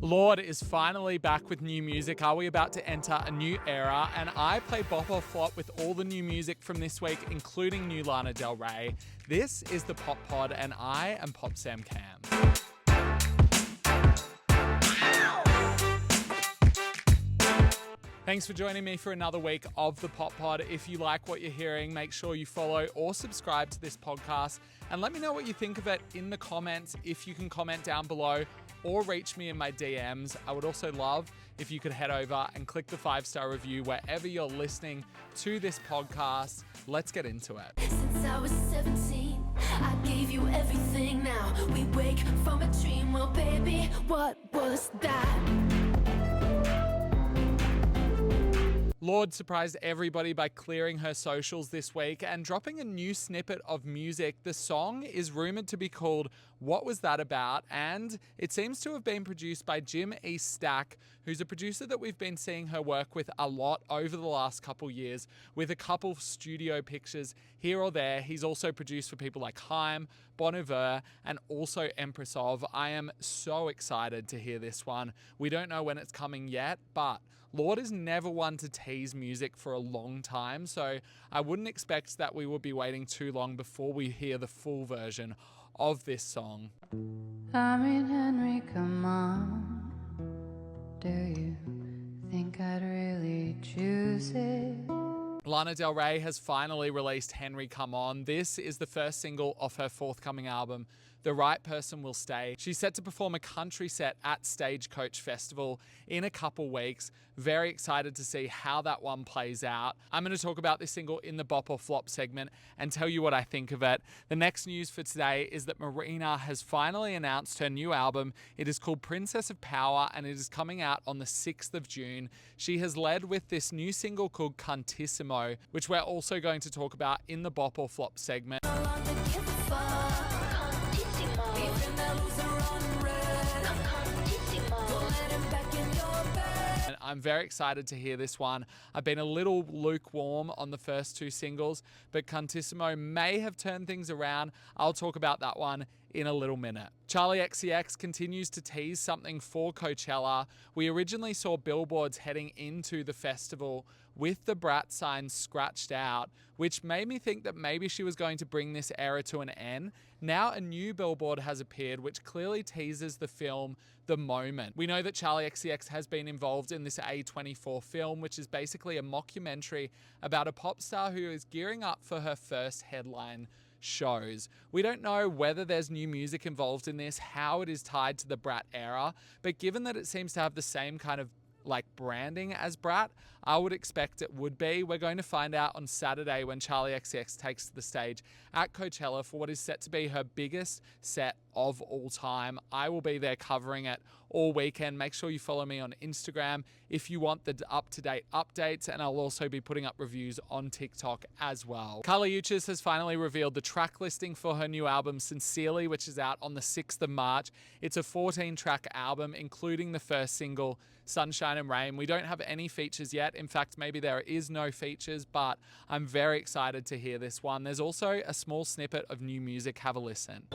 Lorde is finally back with new music. Are we about to enter a new era? And I play Bop or Flop with all the new music from this week, including new Lana Del Rey. This is the Pop Pod, and I am Pop Sam Cam. Thanks for joining me for another week of the Pop Pod. If you like what you're hearing, make sure you follow or subscribe to this podcast and let me know what you think of it in the comments. If you can comment down below or reach me in my DMs. I would also love if you could head over and click the 5-star review wherever you're listening to this podcast. Let's get into it. Since I was 17, I gave you everything. Now we wake from a dream. Well, baby, what was that? Lorde surprised everybody by clearing her socials this week and dropping a new snippet of music. The song is rumored to be called What Was That About? And it seems to have been produced by Jim E. Stack, who's a producer that we've been seeing her work with a lot over the last couple years, with a couple of studio pictures here or there. He's also produced for people like Haim, Bon Iver, and also Empress of. I am so excited to hear this one. We don't know when it's coming yet, but Lorde is never one to tease music for a long time, so I wouldn't expect that we would be waiting too long before we hear the full version of this song. I mean, Henry, come on. Do you think I'd really choose it? Lana Del Rey has finally released Henry Come On. This is the first single off her forthcoming album, The Right Person Will Stay. She's set to perform a country set at Stagecoach Festival in a couple weeks. Very excited to see how that one plays out. I'm going to talk about this single in the Bop or Flop segment and tell you what I think of it. The next news for today is that Marina has finally announced her new album. It is called Princess of Power and it is coming out on the 6th of June. She has led with this new single called Cantissimo, which we're also going to talk about in the Bop or Flop segment. I'm very excited to hear this one. I've been a little lukewarm on the first two singles, but Cantissimo may have turned things around. I'll talk about that one in a little minute. Charli XCX continues to tease something for Coachella. We originally saw billboards heading into the festival with the Brat sign scratched out, which made me think that maybe she was going to bring this era to an end. Now a new billboard has appeared, which clearly teases the film The Moment. We know that Charli XCX has been involved in this A24 film, which is basically a mockumentary about a pop star who is gearing up for her first headline shows. We don't know whether there's new music involved in this, how it is tied to the Brat era, but given that it seems to have the same kind of branding as Brat, I would expect it would be. We're going to find out on Saturday when Charli XCX takes to the stage at Coachella for what is set to be her biggest set of all time. I will be there covering it all weekend. Make sure you follow me on Instagram if you want the up-to-date updates, and I'll also be putting up reviews on TikTok as well. Charli XCX has finally revealed the track listing for her new album Sincerely, which is out on the 6th of March. It's a 14-track album, including the first single, Sunshine and Rain. We don't have any features yet. In fact, maybe there is no features, but I'm very excited to hear this one. There's also a small snippet of new music. Have a listen.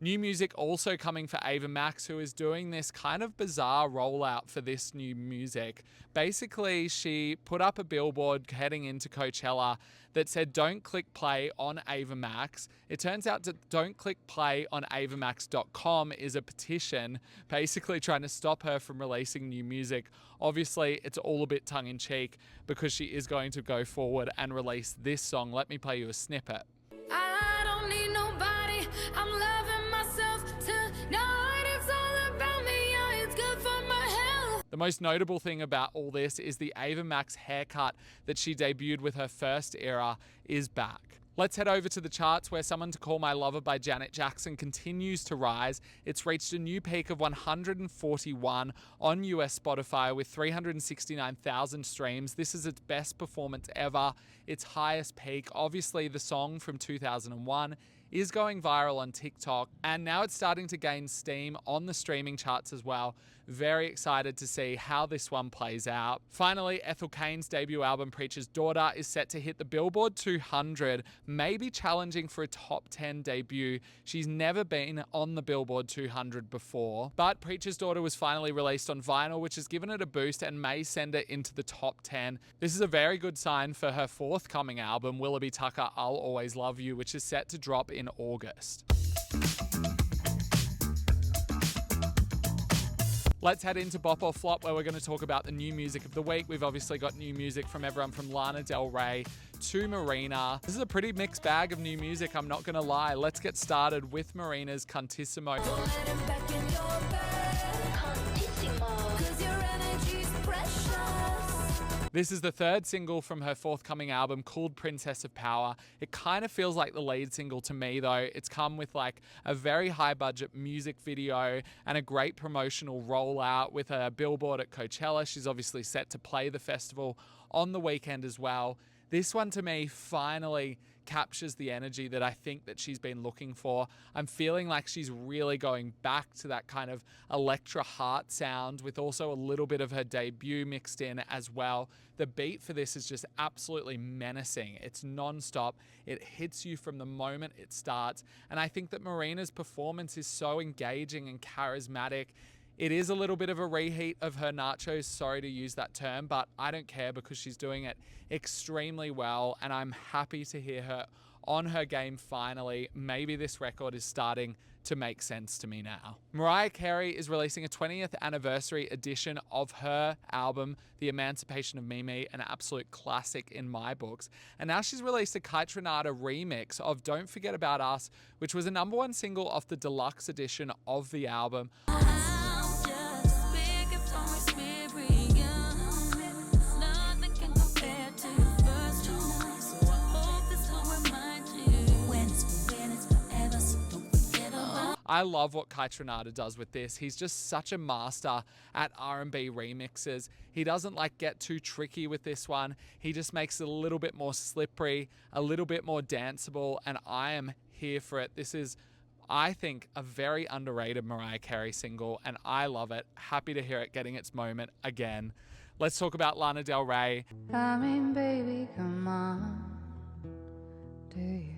New music also coming for Ava Max, who is doing this kind of bizarre rollout for this new music. Basically, she put up a billboard heading into Coachella that said, "Don't click play on Ava Max." It turns out that "Don't click play on avamax.com" is a petition basically trying to stop her from releasing new music. Obviously, it's all a bit tongue-in-cheek because she is going to go forward and release this song. Let me play you a snippet. I don't need nobody. I'm loving myself tonight. It's all about me. Yeah, it's good for my health. The most notable thing about all this is the Ava Max haircut that she debuted with her first era is back. Let's head over to the charts where Someone to Call My Lover by Janet Jackson continues to rise. It's reached a new peak of 141 on US Spotify with 369,000 streams. This is its best performance ever, its highest peak. Obviously, the song from 2001 is going viral on TikTok, and now it's starting to gain steam on the streaming charts as well. Very excited to see how this one plays out. Finally, Ethel Cain's debut album, Preacher's Daughter, is set to hit the Billboard 200, maybe challenging for a top 10 debut. She's never been on the Billboard 200 before, but Preacher's Daughter was finally released on vinyl, which has given it a boost and may send it into the top 10. This is a very good sign for her forthcoming album, Willoughby Tucker, I'll Always Love You, which is set to drop in August. Let's head into Bop or Flop, where we're going to talk about the new music of the week. We've obviously got new music from everyone from Lana Del Rey to Marina. This is a pretty mixed bag of new music, I'm not going to lie. Let's get started with Marina's Cantissimo. This is the third single from her forthcoming album called Princess of Power. It kind of feels like the lead single to me though. It's come with like a very high budget music video and a great promotional rollout with a billboard at Coachella. She's obviously set to play the festival on the weekend as well. This one to me finally captures the energy that I think that she's been looking for. I'm feeling like she's really going back to that kind of Electra Heart sound with also a little bit of her debut mixed in as well. The beat for this is just absolutely menacing. It's non-stop. It hits you from the moment it starts. And I think that Marina's performance is so engaging and charismatic. It is a little bit of a reheat of her nachos, sorry to use that term, but I don't care because she's doing it extremely well and I'm happy to hear her on her game finally. Maybe this record is starting to make sense to me now. Mariah Carey is releasing a 20th anniversary edition of her album, The Emancipation of Mimi, an absolute classic in my books. And now she's released a Kite Renata remix of Don't Forget About Us, which was a #1 single off the deluxe edition of the album. I love what Kite Renata does with this. He's just such a master at R&B remixes. He doesn't like get too tricky with this one. He just makes it a little bit more slippery, a little bit more danceable, and I am here for it. This is, I think, a very underrated Mariah Carey single, and I love it. Happy to hear it getting its moment again. Let's talk about Lana Del Rey. I mean, baby, come on. Do you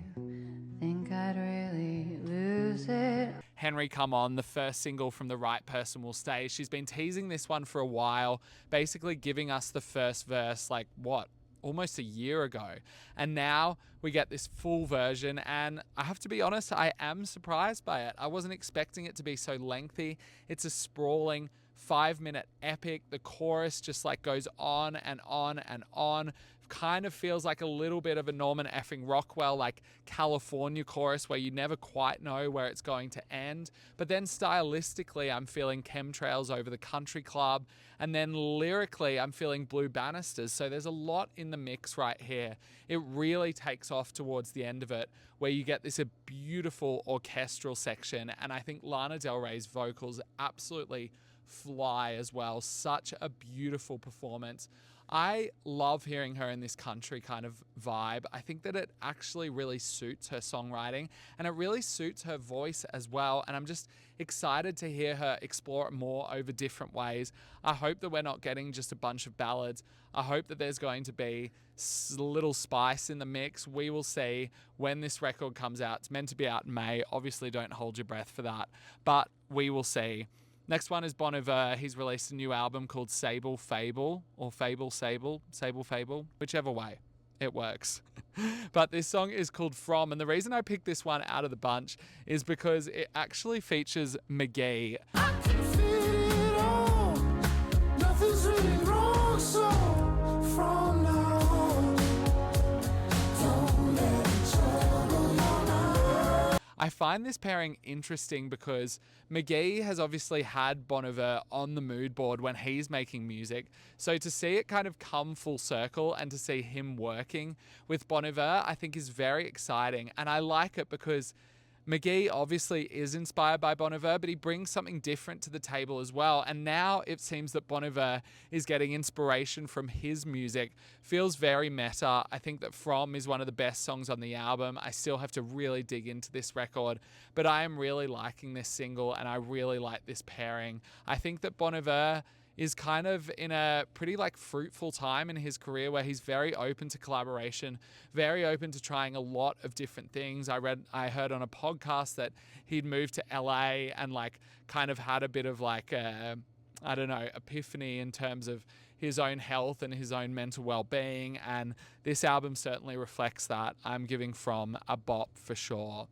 think I'd really lose it? Henry Come On, the first single from The Right Person Will Stay. She's been teasing this one for a while, basically giving us the first verse, like, what, almost a year ago. And now we get this full version, and I have to be honest, I am surprised by it. I wasn't expecting it to be so lengthy. It's a sprawling 5-minute epic. The chorus just like goes on and on and on. Kind of feels like a little bit of a Norman effing Rockwell, like California chorus where you never quite know where it's going to end. But then stylistically, I'm feeling Chemtrails Over the Country Club. And then lyrically, I'm feeling Blue Banisters. So there's a lot in the mix right here. It really takes off towards the end of it, where you get this beautiful orchestral section. And I think Lana Del Rey's vocals absolutely fly as well. Such a beautiful performance. I love hearing her in this country kind of vibe. I think that it actually really suits her songwriting and it really suits her voice as well. And I'm just excited to hear her explore it more over different ways. I hope that we're not getting just a bunch of ballads. I hope that there's going to be a little spice in the mix. We will see when this record comes out. It's meant to be out in May. Obviously, don't hold your breath for that, but we will see. Next one is Bon Iver. He's released a new album called Sable Fable, or Fable Sable, Sable Fable, whichever way, it works. But this song is called From, and the reason I picked this one out of the bunch is because it actually features McGee. I can feel it all. Nothing's really wrong, so from now on, don't let each other go on. I find this pairing interesting because McGee has obviously had Bon Iver on the mood board when he's making music. So to see it kind of come full circle and to see him working with Bon Iver, I think is very exciting. And I like it because McGee obviously is inspired by Bon Iver, but he brings something different to the table as well. And now it seems that Bon Iver is getting inspiration from his music. Feels very meta. I think that From is one of the best songs on the album. I still have to really dig into this record, but I am really liking this single and I really like this pairing. I think that Bon Iver is kind of in a pretty like fruitful time in his career where he's very open to collaboration, very open to trying a lot of different things. I heard on a podcast that he'd moved to LA and like kind of had a bit of like I don't know, epiphany in terms of his own health and his own mental well-being, and this album certainly reflects that. I'm giving From a bop for sure.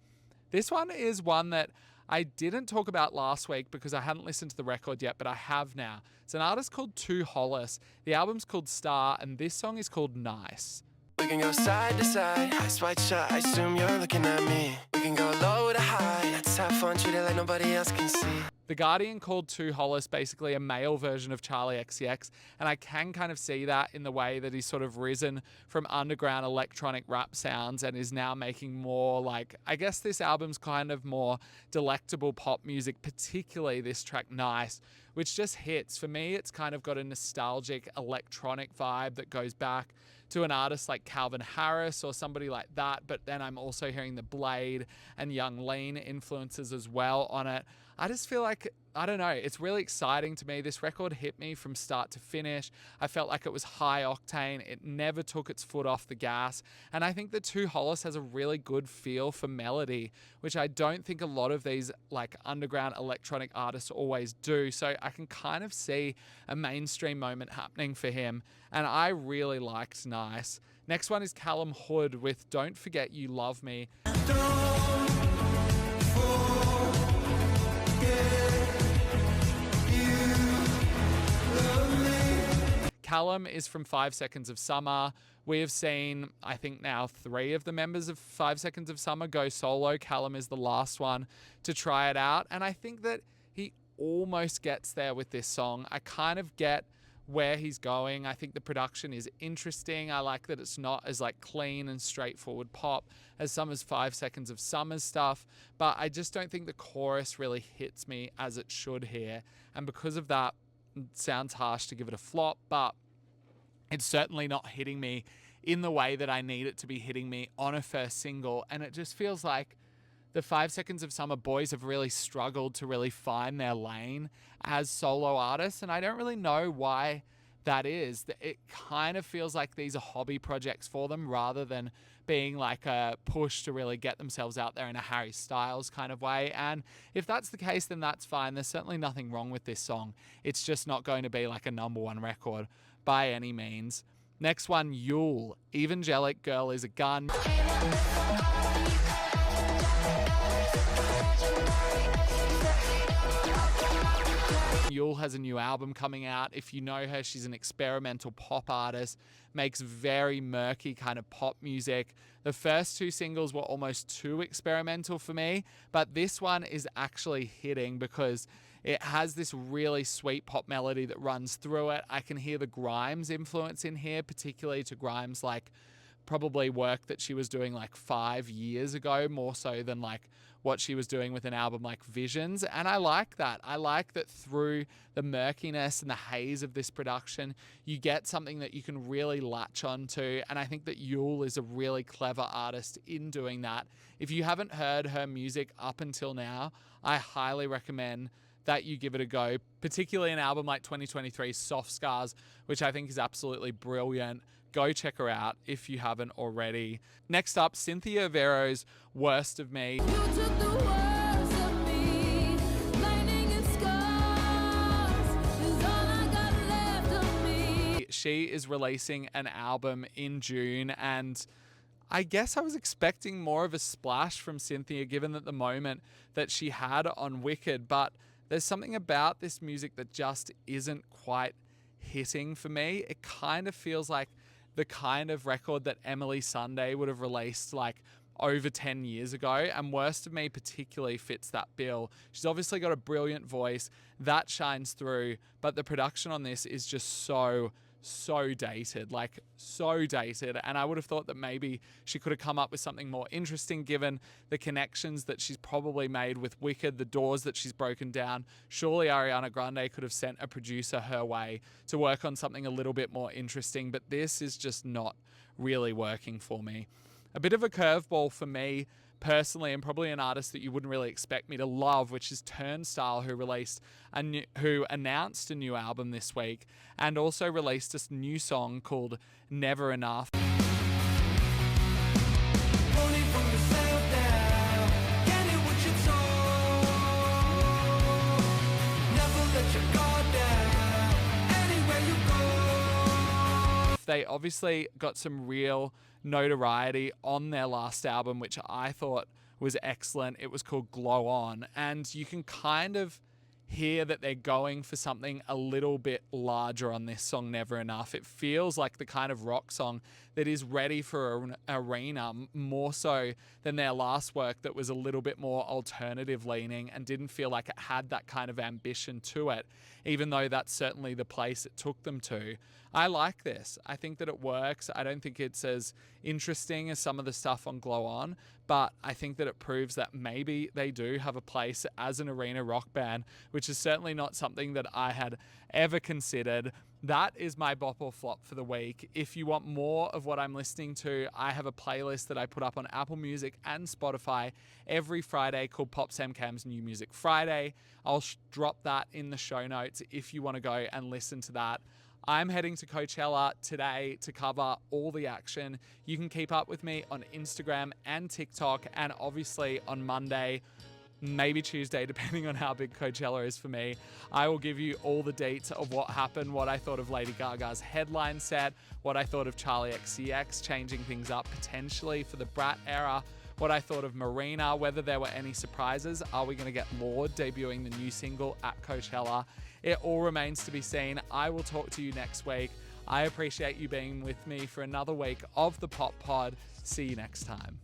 This one is one that I didn't talk about last week because I hadn't listened to the record yet, but I have now. It's an artist called Too Hollis. The album's called Star, and this song is called Nice. We can go side to side, eyes wide shut, I assume you're looking at me. We can go low to high, let's have fun, treat it like nobody else can see. The Guardian called Too Hollis basically a male version of Charli XCX, and I can kind of see that in the way that he's sort of risen from underground electronic rap sounds and is now making more like, I guess this album's kind of more delectable pop music, particularly this track Nice, which just hits. For me, it's kind of got a nostalgic electronic vibe that goes back to an artist like Calvin Harris or somebody like that, but then I'm also hearing the Blade and Young Lean influences as well on it. I just feel like, I don't know, it's really exciting to me. This record hit me from start to finish. I felt like it was high octane. It never took its foot off the gas. And I think that Too Hollis has a really good feel for melody, which I don't think a lot of these like underground electronic artists always do. So I can kind of see a mainstream moment happening for him. And I really liked Nice. Next one is Callum Hood with Don't Forget You Love Me. Callum is from 5 Seconds of Summer. We have seen, I think now, 3 of the members of 5 Seconds of Summer go solo. Callum is the last one to try it out. And I think that he almost gets there with this song. I kind of get where he's going. I think the production is interesting. I like that it's not as like clean and straightforward pop as some as 5 Seconds of Summer's stuff, but I just don't think the chorus really hits me as it should here. And because of that, it sounds harsh to give it a flop, but it's certainly not hitting me in the way that I need it to be hitting me on a first single. And it just feels like the 5 Seconds of Summer boys have really struggled to really find their lane as solo artists. And I don't really know why that is. It kind of feels like these are hobby projects for them rather than being like a push to really get themselves out there in a Harry Styles kind of way. And if that's the case, then that's fine. There's certainly nothing wrong with this song. It's just not going to be like a #1 record by any means. Next one, Yule. Evangelic Girl is a Gun. Yule has a new album coming out. If you know her, she's an experimental pop artist, makes very murky kind of pop music. The first 2 singles were almost too experimental for me, but this one is actually hitting because it has this really sweet pop melody that runs through it. I can hear the Grimes influence in here, particularly to Grimes like probably work that she was doing like 5 years ago, more so than like what she was doing with an album like Visions. And I like that. I like that through the murkiness and the haze of this production, you get something that you can really latch onto. And I think that Yule is a really clever artist in doing that. If you haven't heard her music up until now, I highly recommend that you give it a go, particularly an album like 2023's Soft Scars, which I think is absolutely brilliant. Go check her out if you haven't already. Next up, Cynthia Vero's Worst of Me. You took the worst of me, lightning and scars is all I got left of me. She is releasing an album in June, and I guess I was expecting more of a splash from Cynthia given that the moment that she had on Wicked, but there's something about this music that just isn't quite hitting for me. It kind of feels like the kind of record that Emily Sunday would have released like over 10 years ago, and Worst of Me particularly fits that bill. She's obviously got a brilliant voice that shines through, but the production on this is just so so dated, like so dated. And I would have thought that maybe she could have come up with something more interesting given the connections that she's probably made with Wicked, the doors that she's broken down. Surely Ariana Grande could have sent a producer her way to work on something a little bit more interesting, but this is just not really working for me. A bit of a curveball for me personally, and probably an artist that you wouldn't really expect me to love, which is Turnstile, who announced a new album this week and also released a new song called Never Enough. They obviously got some real notoriety on their last album, which I thought was excellent. It was called Glow On, and you can kind of hear that they're going for something a little bit larger on this song, Never Enough. It feels like the kind of rock song that is ready for an arena, more so than their last work that was a little bit more alternative leaning and didn't feel like it had that kind of ambition to it, even though that's certainly the place it took them to. I like this. I think that it works. I don't think it's as interesting as some of the stuff on Glow On, but I think that it proves that maybe they do have a place as an arena rock band, which is certainly not something that I had ever considered. That is my bop or flop for the week. If you want more of what I'm listening to, I have a playlist that I put up on Apple Music and Spotify every Friday called Pop Sam Cam's New Music Friday. I'll drop that in the show notes if you want to go and listen to that. I'm heading to Coachella today to cover all the action. You can keep up with me on Instagram and TikTok, and obviously on Monday, maybe Tuesday, depending on how big Coachella is for me, I will give you all the deets of what happened, what I thought of Lady Gaga's headline set, what I thought of Charli XCX changing things up potentially for the Brat era, what I thought of Marina, whether there were any surprises. Are we going to get Lorde debuting the new single at Coachella? It all remains to be seen. I will talk to you next week. I appreciate you being with me for another week of the Pop Pod. See you next time.